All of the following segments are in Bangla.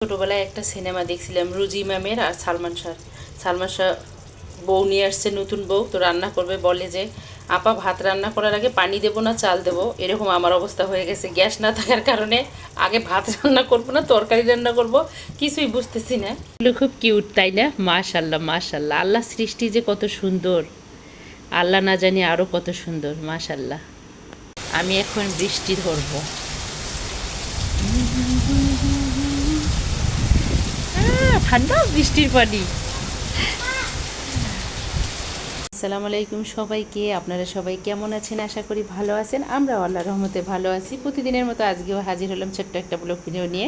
ছোটোবেলায় একটা সিনেমা দেখছিলাম রুজি ম্যামের আর সালমান শাহ বউ নিয়ে আসছে, নতুন বউ তো রান্না করবে, বলে যে আপা ভাত রান্না করার আগে পানি দেবো না চাল দেবো। এরকম আমার অবস্থা হয়ে গেছে, গ্যাস না থাকার কারণে আগে ভাত রান্না করবো না তরকারি রান্না করব, কিছুই বুঝতেছি না। এগুলো খুব কিউট তাই না? মাশাল্লাহ মাশাল্লাহ, আল্লাহ সৃষ্টি যে কত সুন্দর, আল্লাহ না জানি আরও কত সুন্দর, মাশাল্লাহ। আমি এখন বৃষ্টি ধরবো। ঠান্ডা বৃষ্টির পানি। আসসালামু আলাইকুম সবাইকে, আপনারা সবাই কেমন আছেন? আশা করি ভালো আছেন। আমরা আল্লাহর রহমতে ভালো আছি। প্রতিদিনের মতো আজকেও হাজির হলাম ছোট্ট একটা ব্লগ ভিডিও নিয়ে।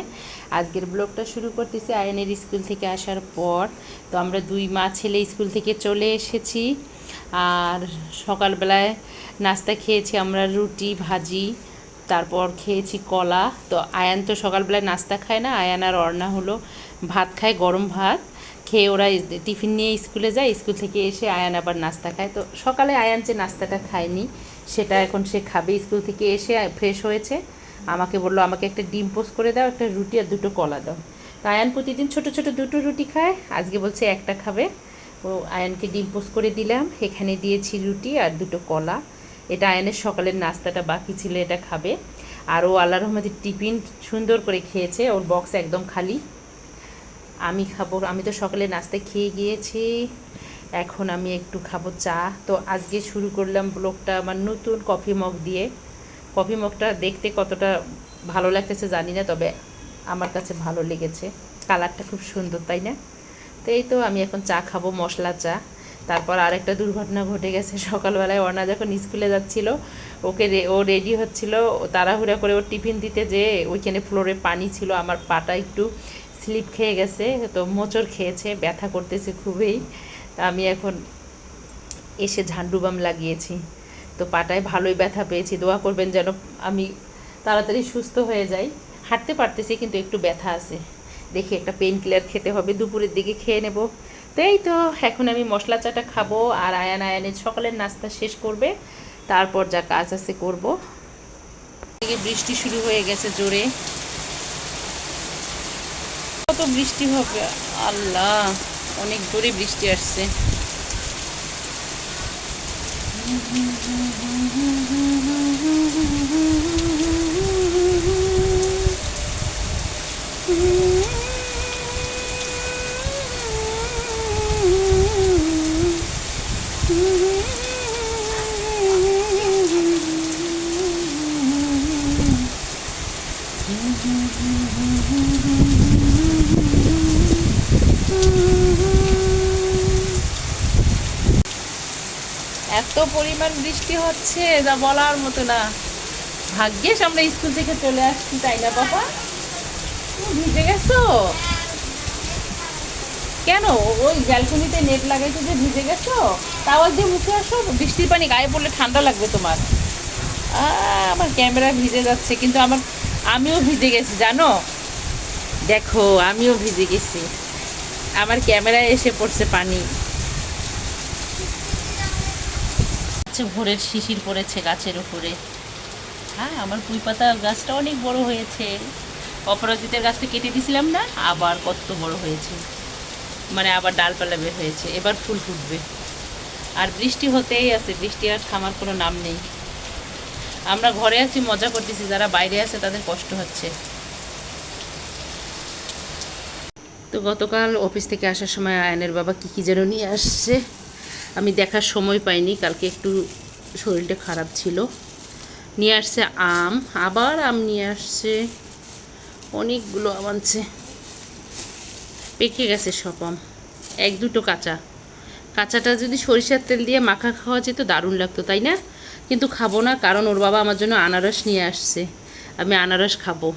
আজকের ব্লগটা শুরু করতেছি আয়নের স্কুল থেকে আসার পর। তো আমরা দুই মা ছেলে স্কুল থেকে চলে এসেছি, আর সকালবেলায় নাস্তা খেয়েছি আমরা রুটি ভাজি, তারপর খেয়েছি কলা। তো আয়ান তো সকালবেলায় নাস্তা খায় না, আয়ান আর অর্ণা হলো ভাত খায়, গরম ভাত খেয়ে ওরা টিফিন নিয়ে স্কুলে যায়, স্কুল থেকে এসে আয়ান আবার নাস্তা খায়। তো সকালে আয়ান যে নাস্তাটা খায়নি সেটা এখন সে খাবে। স্কুল থেকে এসে ফ্রেশ হয়েছে, আমাকে বললো আমাকে একটা ডিম পোস্ট করে দাও, একটা রুটি আর দুটো কলা দাও। তো আয়ান প্রতিদিন ছোট ছোট দুটো রুটি খায়, আজকে বলছে একটা খাবে। ও আয়ানকে ডিম পোস্ট করে দিলাম, এখানে দিয়েছি রুটি আর দুটো কলা। এটা আয়ানের সকালের নাস্তাটা বাকি ছিল, এটা খাবে। আর ও আল্লাহর রহমতে টিফিন সুন্দর করে খেয়েছে, ওর বক্স একদম খালি। আমি খাবো, আমি তো সকালে নাস্তায় খেয়ে গিয়েছি, এখন আমি একটু খাবো চা। তো আজকে শুরু করলাম ব্লগটা আমার নতুন কফি মগ দিয়ে। কফি মগটা দেখতে কতটা ভালো লাগতেছে জানি না, তবে আমার কাছে ভালো লেগেছে, কালারটা খুব সুন্দর তাই না? তো এই তো আমি এখন চা খাবো, মশলা চা। তারপর আরেকটা দুর্ঘটনা ঘটে গেছে, সকালবেলায় অর্ণা যখন স্কুলে যাচ্ছিল, ও রেডি হচ্ছিল, তাড়াহুড়া করে ওর টিফিন দিতে যেয়ে ওইখানে ফ্লোরে পানি ছিল, আমার পাটা একটু স্লিপ খেয়ে গেছে, তো মোচড় খেয়েছে, ব্যথা করতেছে খুবই। তা আমি এখন এসে ঝান্ডু বাম লাগিয়েছি, তো পাটায় ভালোই ব্যথা পেয়েছি। দোয়া করবেন যেন আমি তাড়াতাড়ি সুস্থ হয়ে যাই। হাঁটতে পারতেছি কিন্তু একটু ব্যথা আছে, দেখি একটা পেইন কিলার খেতে হবে, দুপুরের দিকে খেয়ে নেব। তো এই তো এখন আমি মশলা চাটা খাবো, আর আয়ানের সকালের নাস্তা শেষ করবে, তারপর যা কাজ আছে করব। বৃষ্টি শুরু হয়ে গেছে জোরে, কত বৃষ্টি হবে আল্লাহ, অনেক জোরে বৃষ্টি আসছে। এত পরিমাণ বৃষ্টি হচ্ছে যা বলার মতো না। ভাগ্যিস আমরা স্কুল থেকে চলে আসছি তাই না বাবা? তুমি ভিজে গেছো কেন? ওই ব্যালকনিতে নেট লাগাইতে যে ভিজে গেছো, তাও যে মুখে আসো, বৃষ্টির পানি গায়ে পড়লে ঠান্ডা লাগবে তোমার। আমার ক্যামেরা ভিজে যাচ্ছে, কিন্তু আমিও ভিজে গেছি জানো, দেখো আমিও ভিজে গেছি, আমার ক্যামেরায় এসে পড়ছে পানি। ভোরের শিশির পড়েছে গাছের উপরে। হ্যাঁ, আমার পুঁই পাতা গাছটা অনেক বড় হয়েছে, অপরাজিতের গাছটা কেটে দিয়েছিলাম না, আবার কত বড় হয়েছে, মানে আবার ডালপালা বের হয়েছে, এবার ফুল ফুটবে। আর বৃষ্টি হতেই আছে, বৃষ্টি আর থামার কোনো নাম নেই। আমরা ঘরে আছি মজা করতেছি, যারা বাইরে আছে তাদের কষ্ট হচ্ছে। তো গতকাল অফিস থেকে আসার সময় আয়নের বাবা কী যেন নিয়ে আসছে, আমি দেখার সময় পাইনি, কালকে একটু শরীরটা খারাপ ছিল। নিয়ে আসছে আম, আবার আম নিয়ে আসছে, অনেকগুলো আম আনছে, পেকে গেছে সব আম, এক দুটো কাঁচা। কাঁচাটা যদি সরিষার তেল দিয়ে মাখা খাওয়া যেত দারুণ লাগতো তাই না? কিন্তু খাবো না, কারণ ওর বাবা আমার জন্য আনারস নিয়ে আসছে, আমি আনারস খাবো।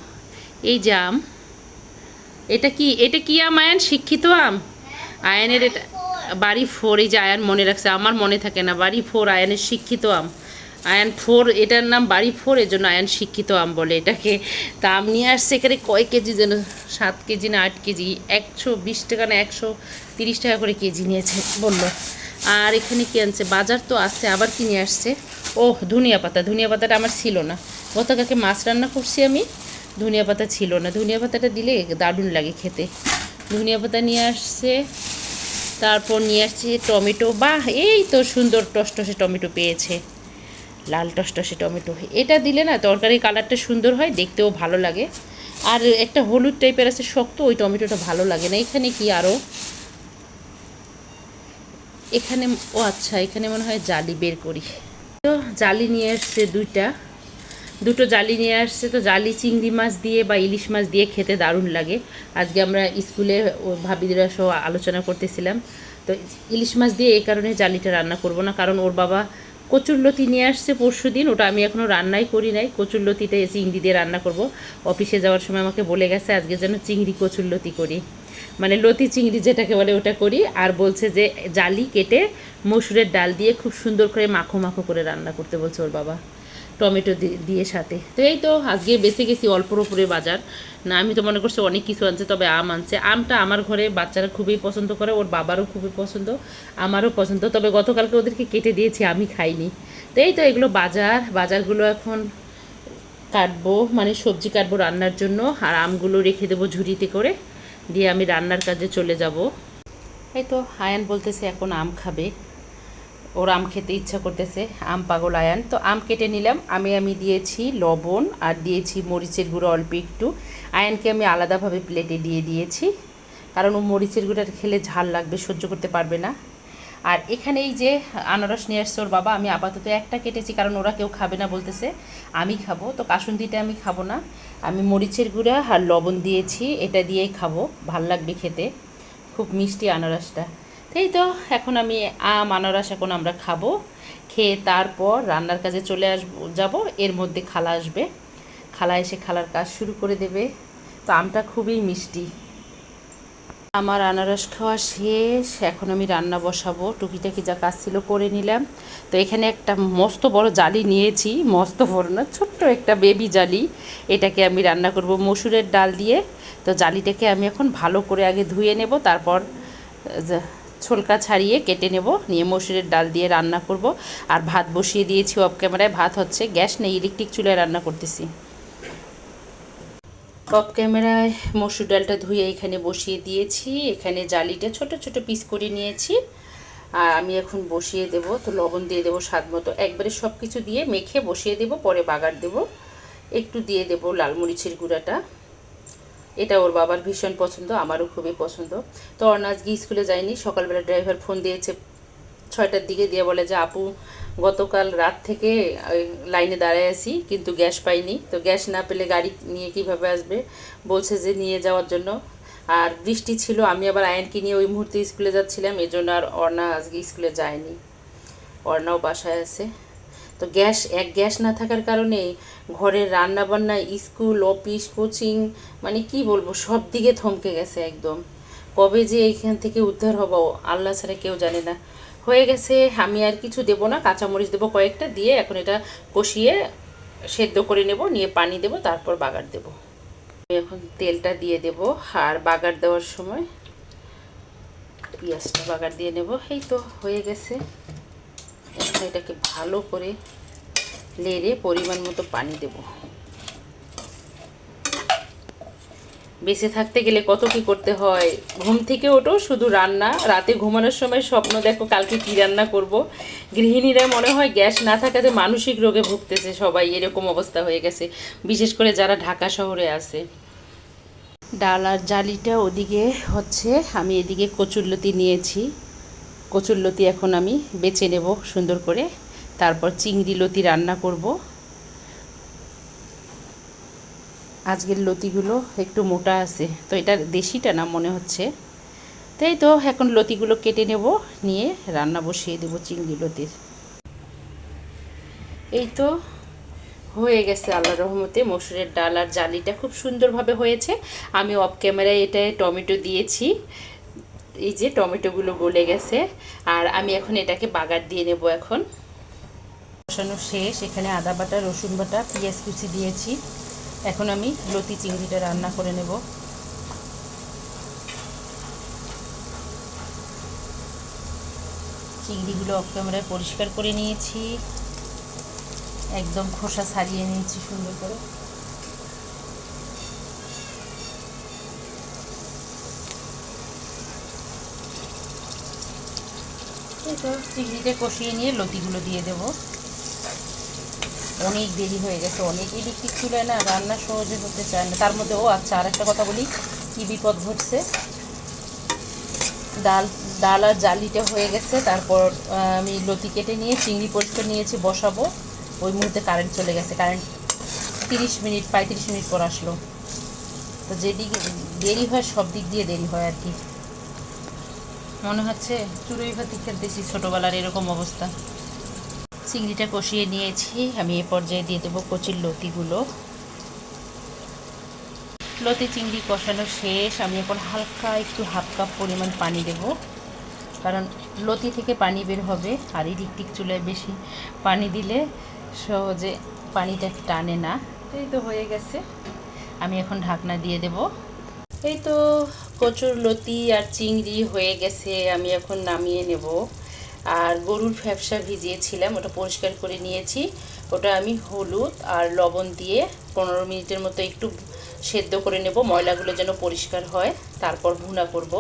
এই যে আম, এটা কি আম আয়ান? শিক্ষিত আম আয়ানের, এটা বাড়ি ফোর। এই যে আয়ান মনে রাখছে, আমার মনে থাকে না। বাড়ি ফোর, আয়ানের শিক্ষিত আম, আয়ান ফোর, এটার নাম বাড়ি ফোর, এর জন্য আয়ান শিক্ষিত আম বলে এটাকে। তা আম নিয়ে আসছে, এখানে কয় কেজি যেন, 7 কেজি না 8 কেজি, 120 টাকা না 130 টাকা করে কেজি নিয়েছে বললো। আর এখানে কি আনছে, বাজার তো আছে, আবার কি নিয়ে আসছে, ও ধনিয়া পাতাটা আমার ছিল না, গতকালকে মাছ রান্না করছি আমি, ধনিয়া পাতা ছিল না, ধনিয়া পাতাটা দিলে দারুণ লাগে খেতে। ধনিয়া পাতা নিয়ে আসছে, তারপর নিয়ে আসছে টমেটো। বাহ, এই তো সুন্দর টসটসে টমেটো পেয়েছে, লাল টসটসে টমেটো। এটা দিলে না তরকারি কালারটা সুন্দর হয়, দেখতেও ভালো লাগে। আর একটা হলুদ টাইপের আছে শক্ত, ওই টমেটোটা ভালো লাগে না। এখানে কি আরও এখানে, ও আচ্ছা, এখানে মনে হয় জালি বের করি। তো জালি নিয়ে আসছে দুটো জালি নিয়ে আসছে। তো জালি চিংড়ি মাছ দিয়ে বা ইলিশ মাছ দিয়ে খেতে দারুণ লাগে। আজকে আমরা স্কুলে ভাবিদের সহ আলোচনা করতেছিলাম। তো ইলিশ মাছ দিয়ে এই কারণে জালিটা রান্না করব না, কারণ ওর বাবা কচুরলতি নিয়ে আসছে পরশু দিন, ওটা আমি এখনও রান্নাই করি নাই। কচুরলতিটা চিংড়ি দিয়ে রান্না করব। অফিসে যাওয়ার সময় আমাকে বলে গেছে আজকে যেন চিংড়ি কচুরলতি করি, মানে লতি চিংড়ি যেটাকে বলে ওটা করি। আর বলছে যে জালি কেটে মসুরের ডাল দিয়ে খুব সুন্দর করে মাখো মাখো করে রান্না করতে বলছে ওর বাবা, টমেটো দিয়ে সাথে। তো এই তো আজকে বেঁচে গেছি অল্পর উপরে বাজার। না, আমি তো মনে করছি অনেক কিছু আনছে, তবে আম আনছে। আমটা আমার ঘরে বাচ্চারা খুবই পছন্দ করে, ওর বাবারও খুবই পছন্দ, আমারও পছন্দ। তবে গতকালকে ওদেরকে কেটে দিয়েছি, আমি খাইনি। তো এই তো এগুলো বাজারগুলো এখন কাটবো, মানে সবজি কাটবো রান্নার জন্য। আর আমগুলো রেখে দেবো ঝুড়িতে করে, দিয়ে আমি রান্নার কাজে চলে যাব। এই তো আয়ান বলতেছে এখন আম খাবে, ওর আম খেতে ইচ্ছা করতেছে, আম পাগল আয়ান। তো আম কেটে নিলাম, আমি দিয়েছি লবণ আর দিয়েছি মরিচের গুঁড়ো অল্প একটু। আয়ানকে আমি আলাদাভাবে প্লেটে দিয়ে দিয়েছি, কারণ ও মরিচের গুঁড়োটা খেলে ঝাল লাগবে, সহ্য করতে পারবে না। আর এখানে এই যে আনারস নিয়ে আসছে ওর বাবা, আমি আপাতত একটা কেটেছি, কারণ ওরা কেউ খাবে না বলতেছে, আমি খাবো। তো কাসুন্দিটা আমি খাবো না, আমি মরিচের গুঁড়া আর লবণ দিয়েছি, এটা দিয়েই খাবো, ভাল লাগবে খেতে, খুব মিষ্টি আনারসটা। এই তো এখন আমি আনারস এখন আমরা খাবো, খেয়ে তারপর রান্নার কাজে চলে যাব। এর মধ্যে খালা আসবে, খালা এসে খালার কাজ শুরু করে দেবে। তো আমটা খুবই মিষ্টি। আমার আনারস খাওয়া শেষ, এখন আমি রান্না বসাবো, টুকিটাকি যা কাজ ছিল করে নিলাম। তো এখানে একটা মস্ত বড় জালি নিয়েছি, মস্ত বড় না, ছোট্ট একটা বেবি জালি, এটাকে আমি রান্না করব মসুরের ডাল দিয়ে। তো জালিটাকে আমি এখন ভালো করে আগে ধুয়ে নেব, তারপর ছোলকা ছাড়িয়ে কেটে নেব, নিয়ে মসুরের ডাল দিয়ে রান্না করব। আর ভাত বসিয়ে দিয়েছি অফ ক্যামেরায়, ভাত হচ্ছে, গ্যাস নেই, ইলেকট্রিক চুলায় রান্না করতেছি। অফ ক্যামেরায় মসুর ডালটা ধুয়ে এখানে বসিয়ে দিয়েছি, এখানে জালিটা ছোট ছোট পিস করে নিয়েছি। আর আমি এখন বসিয়ে দেব। তো লবণ দিয়ে দেবো স্বাদ মতো, একবারে সব কিছু দিয়ে মেখে বসিয়ে দেব, পরে বাগার দেব। একটু দিয়ে দেব লাল মরিচের গুঁড়াটা, এটা ওর বাবার ভীষণ পছন্দ, আমারও খুবই পছন্দ। তো অর্ণা আজকে স্কুলে যায়নি, সকালবেলা ড্রাইভার ফোন দিয়েছে 6টার দিকে, দিয়ে বলে যে আপু গতকাল রাত থেকে লাইনে দাঁড়ায় আছি, কিন্তু গ্যাস পাইনি। তো গ্যাস না পেলে গাড়ি নিয়ে কিভাবে আসবে, বলছে যে নিয়ে যাওয়ার জন্য। আর বৃষ্টি ছিল, আমি আবার আয়নকে নিয়ে ওই মুহূর্তে স্কুলে যাচ্ছিলাম, এই জন্য আর অর্ণা আজকে স্কুলে যায়নি, অর্ণাও বাসায় আছে। তো গ্যাস না থাকার কারণে ঘরের রান্না বান্না, স্কুল, অফিস, কোচিং, মানে কি বলবো, সব দিকে থমকে গেছে একদম। কবে যে এইখান থেকে উদ্ধার হব আল্লাহ ছাড়া কেউ জানে না। হয়ে গেছে, আমি আর কিছু দেবো না, কাঁচামরিচ দেবো কয়েকটা, দিয়ে এখন এটা কষিয়ে সেদ্ধ করে নেব, নিয়ে পানি দেব, তারপর বাগার দেব। এখন তেলটা দিয়ে দেব, আর বাগার দেওয়ার সময় পেঁয়াজটা বাগার দিয়ে নেব। এই তো হয়ে গেছে, এখন এটাকে ভালো করে নেড়ে পরিমাণ মতো পানি দেব। বেঁচে থাকতে গেলে কত কি করতে হয়, ঘুম থেকে ওঠো শুধু রান্না, রাতে ঘুমানোর সময় স্বপ্ন দেখো কালকে কি রান্না করব। গৃহিণীরা মনে হয় গ্যাস না থাকাতে মানসিক রোগে ভুগতেছে সবাই, এরকম অবস্থা হয়ে গেছে, বিশেষ করে যারা ঢাকা শহরে আছে। ডাল আর জালিটা ওদিকে হচ্ছে, আমি এদিকে কচুরলতি নিয়েছি, কচুরলতি এখন আমি বেছে নেব সুন্দর করে, তারপর চিংড়ি লতি রান্না করব। আজকের লতিগুলো একটু মোটা আছে, তো এটা দেশিটা না মনে হচ্ছে। তাই তো এখন লতিগুলো কেটে নেব, নিয়ে রান্না বসিয়ে দেব চিংড়ি লতির। এই তো হয়ে গেছে আল্লাহর রহমতে, মসুরের ডাল আর জালিটা খুব সুন্দরভাবে হয়েছে। আমি অফ ক্যামেরায় এটায় টমেটো দিয়েছি, এই যে টমেটোগুলো গলে গেছে। আর আমি এখন এটাকে বাগার দিয়ে নেব। এখন বসানো শেষ, এখানে আদা বাটা, রসুন বাটা, পেঁয়াজ কুচি দিয়েছি। এখন আমি লতি চিংড়িটা রান্না করে নেব। চিংড়িগুলো অফ ক্যামেরায় পরিষ্কার করে নিয়েছি, একদম খোসা ছাড়িয়ে নিয়েছি সুন্দর করে। এই তো চিংড়িটা কষিয়ে নিয়ে লতিগুলো দিয়ে দেব। অনেক দেরি হয়ে গেছে, অনেক ইলেকট্রিক চুলায় না রান্না সহজে হতে চায় না। তার মধ্যে আচ্ছা, আর একটা কথা বলি, কী বিপদ ঘটছে। ডাল ডাল আর জালিটা হয়ে গেছে, তারপর আমি লতি কেটে নিয়ে চিংড়ি পরিষ্কার নিয়েছি, বসাবো। ওই মুহূর্তে কারেন্ট চলে গেছে। কারেন্ট 35 মিনিট পর আসলো। তো যেদিকে দেরি হয় সব দিক দিয়ে দেরি হয় আর কি। মনে হচ্ছে চুড়োই ভাতি খেলতেছি ছোটোবেলার, এরকম অবস্থা। চিংড়িটা কষিয়ে নিয়েছি, আমি এ পর্যায়ে দিয়ে দেবো কচির লতিগুলো। লতি চিংড়ি কষানো শেষ। আমি এখন হালকা একটু হাফ কাপ পরিমাণ পানি দেব, কারণ লতি থেকে পানি বের হবে। আর ইলেকট্রিক চুলায় বেশি পানি দিলে সহজে পানিটা টানে না। এই তো হয়ে গেছে, আমি এখন ঢাকনা দিয়ে দেব। এই তো কচুর লতি আর চিংড়ি হয়ে গেছে, আমি এখন নামিয়ে নেব। আর গরুর ফ্যাপসা ভিজিয়েছিলাম, ওটা পরিষ্কার করে নিয়েছি। ওটা আমি হলুদ আর লবণ দিয়ে 15 মিনিটের মতো একটু সেদ্ধ করে নেব, ময়লাগুলো যেন পরিষ্কার হয়। তারপর ভুনা করব।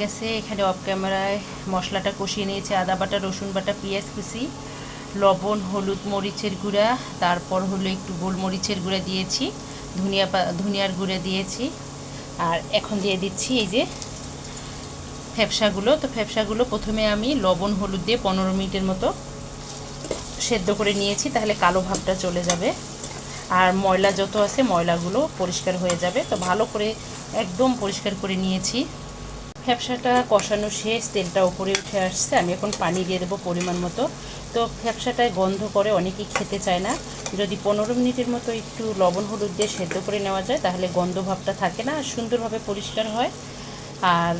গেছে এখানে অফ ক্যামেরায় মশলাটা কষিয়ে নিয়েছি। আদা বাটা, রসুন বাটা, পেঁয়াজ কুচি, লবণ, হলুদ, মরিচের গুঁড়া, তারপর হলো একটু গোলমরিচের গুঁড়া দিয়েছি, ধনিয়ার গুঁড়া দিয়েছি। আর এখন দিয়ে দিচ্ছি এই যে ফ্যাপসাগুলো। তো ফ্যাপসাগুলো প্রথমে আমি লবণ হলুদ দিয়ে 15 মিনিটের মতো সেদ্ধ করে নিয়েছি, তাহলে কালো ভাবটা চলে যাবে আর ময়লা যত আছে ময়লাগুলো পরিষ্কার হয়ে যাবে। তো ভালো করে একদম পরিষ্কার করে নিয়েছি। ফ্যাপসাটা কষানো শেষ, তেলটা উপরে উঠে আসছে। আমি এখন পানি দিয়ে দেবো পরিমাণ মতো। তো ফ্যাপসাটায় গন্ধ করে, অনেকেই খেতে চায় না। যদি 15 মিনিটের মতো একটু লবণ হলুদ দিয়ে সেদ্ধ করে নেওয়া যায়, তাহলে গন্ধ ভাবটা থাকে না আর সুন্দরভাবে পরিষ্কার হয়। আর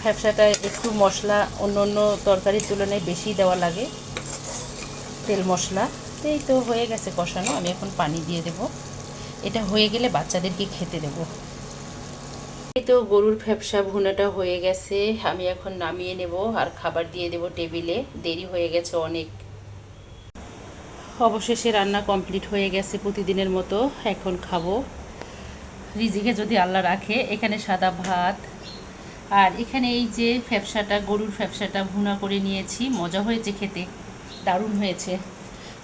ফ্যাপসাটায় একটু মশলা অন্য অন্য তরকারির তুলনায় বেশি দেওয়া লাগে, তেল মশলা। এই তো হয়ে গেছে কষানো, আমি এখন পানি দিয়ে দেব। এটা হয়ে গেলে বাচ্চাদেরকে খেতে দেব। এই তো গরুর ফ্যাপসা ভুনাটা হয়ে গেছে, আমি এখন নামিয়ে নেব আর খাবার দিয়ে দেব টেবিলে। দেরি হয়ে গেছে অনেক। অবশেষে রান্না কমপ্লিট হয়ে গেছে প্রতিদিনের মতো। এখন খাবো, রিজিকে যদি আল্লাহ রাখে। এখানে সাদা ভাত, আর এখানে এই যে ফ্যাপসাটা, গরুর ফ্যাপসাটা ভুনা করে নিয়েছি। মজা হয়েছে খেতে, দারুণ হয়েছে।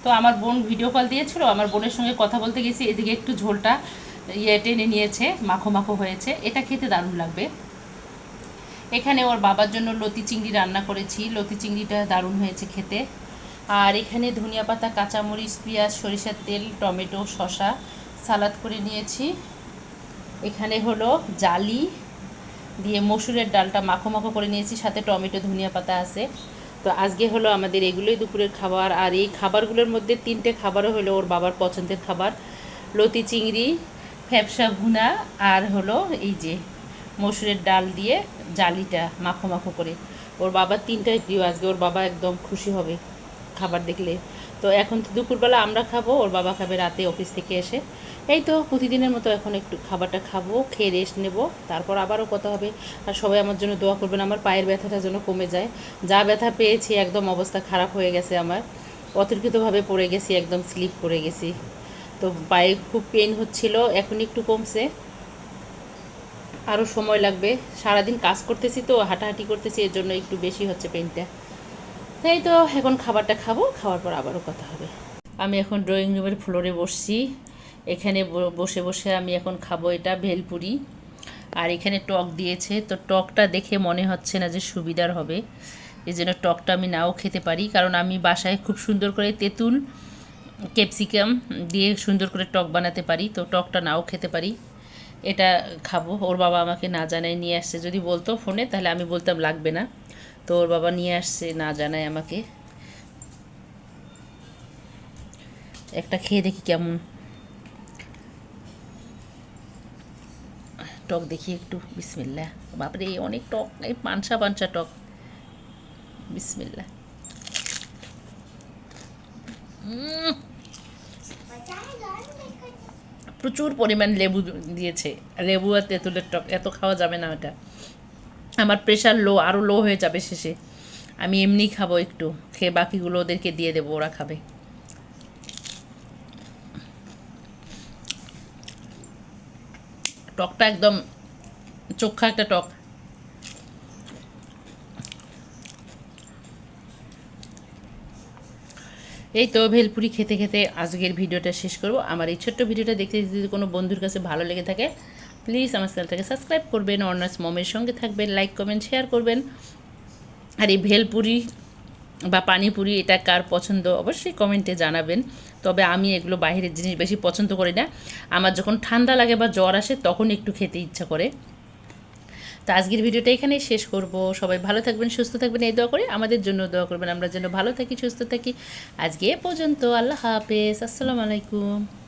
তো আমার বোন ভিডিও কল দিয়েছিল, আমার বোনের সঙ্গে কথা বলতে গেছি, এদিকে একটু ঝোলটা টেনে নিয়েছে, মাখো মাখো হয়েছে। এটা খেতে দারুণ লাগবে। এখানে ওর বাবার জন্য লতি চিংড়ি রান্না করেছি, লতি চিংড়িটা দারুণ হয়েছে খেতে। আর এখানে ধনিয়া পাতা, কাঁচামরিচ, পেঁয়াজ, সরিষার তেল, টমেটো, শসা সালাদ করে নিয়েছি। এখানে হলো জালি দিয়ে মসুরের ডালটা মাখো মাখো করে নিয়েছি, সাথে টমেটো, ধনিয়া পাতা আছে। তো আজকে হলো আমাদের এগুলোই দুপুরের খাবার। আর এই খাবারগুলোর মধ্যে 3টে খাবারও হলো ওর বাবার পছন্দের খাবার, লতি চিংড়ি, ফ্যাপসা ভুনা, আর হলো এই যে মসুরের ডাল দিয়ে জালিটা মাখো মাখো করে। ওর বাবার 3টাই প্রিয়। আজকে ওর বাবা একদম খুশি হবে খাবার দেখলে। তো এখন তো দুপুরবেলা আমরা খাবো, ওর বাবা খাবে রাতে অফিস থেকে এসে। এই তো প্রতিদিনের মতো এখন একটু খাবারটা খাবো, খেয়ে রেস্ট নেব, তারপর আবারও কথা হবে। আর সবাই আমার জন্য দোয়া করবেন, আমার পায়ের ব্যথাটা যেন কমে যায়। যা ব্যথা পেয়েছি, একদম অবস্থা খারাপ হয়ে গেছে আমার। অতর্কিতভাবে পড়ে গেছি, একদম স্লিপ করে গেছি। তো পায়ে খুব পেন হচ্ছিল, এখন একটু কমছে, আরও সময় লাগবে। সারাদিন কাজ করতেছি তো, হাঁটাহাঁটি করতেছি, এর জন্য একটু বেশি হচ্ছে পেনটা। এই তো এখন খাবারটা খাবো, খাওয়ার পর আবারও কথা হবে। আমি এখন ড্রয়িং রুমের ফ্লোরে বসছি। এখানে বসে বসে আমি এখন খাবো এটা ভেলপুরি। আর এখানে টক দিয়েছে, তো টকটা দেখে মনে হচ্ছে না যে সুবিধার হবে, এই জন্য টকটা আমি নাও খেতে পারি। কারণ আমি বাসায় খুব সুন্দর করে তেঁতুল, ক্যাপসিকাম দিয়ে সুন্দর করে টক বানাতে পারি, তো টকটা নাও খেতে পারি। এটা খাবো। ওর বাবা আমাকে না জানায় নিয়ে আসছে, যদি বলতো ফোনে তাহলে আমি বলতাম লাগবে না। তো ওর বাবা নিয়ে আসছে না জানায় আমাকে। একটা খেয়ে দেখি কেমন টক, দেখি একটু। বিসমিল্লাহ। বাপরে অনেক টক, এই পানসা পানসা টক। বিসমিল্লাহ। প্রচুর পরিমাণ লেবু দিয়েছে, লেবু আর তেঁতুলের টক, এত খাওয়া যাবে না ওটা। আমার প্রেশার লো, আরও লো হয়ে যাবে শেষে। আমি এমনি খাবো একটু, খেয়ে বাকিগুলো ওদেরকে দিয়ে দেবো, ওরা খাবে। টকটা একদম চোখা একটা টক। এই তো ভেলপুরি খেতে খেতে আজকের ভিডিওটা শেষ করব। আমার এই ছোট্ট ভিডিওটা দেখতে যদি কোনো বন্ধুর কাছে ভালো লেগে থাকে প্লিজ আমার চ্যানেলটাকে সাবস্ক্রাইব করবেন, অনার্স মমের সঙ্গে থাকবেন, লাইক কমেন্ট শেয়ার করবেন। আর এই ভেলপুরি বা পানিপুরি এটা কার পছন্দ অবশ্যই কমেন্টে জানাবেন। তবে আমি এগুলো বাইরের জিনিস বেশি পছন্দ করি না। আমার যখন ঠান্ডা লাগে বা জ্বর আসে তখন একটু খেতে ইচ্ছা করে। তো আজকের ভিডিওটা এখানেই শেষ করব। সবাই ভালো থাকবেন, সুস্থ থাকবেন, এই দোয়া করে আমাদের জন্য দোয়া করবেন, আমরা যেন ভালো থাকি, সুস্থ থাকি। আজকে এ পর্যন্ত। আল্লাহ হাফেজ, আসসালামু আলাইকুম।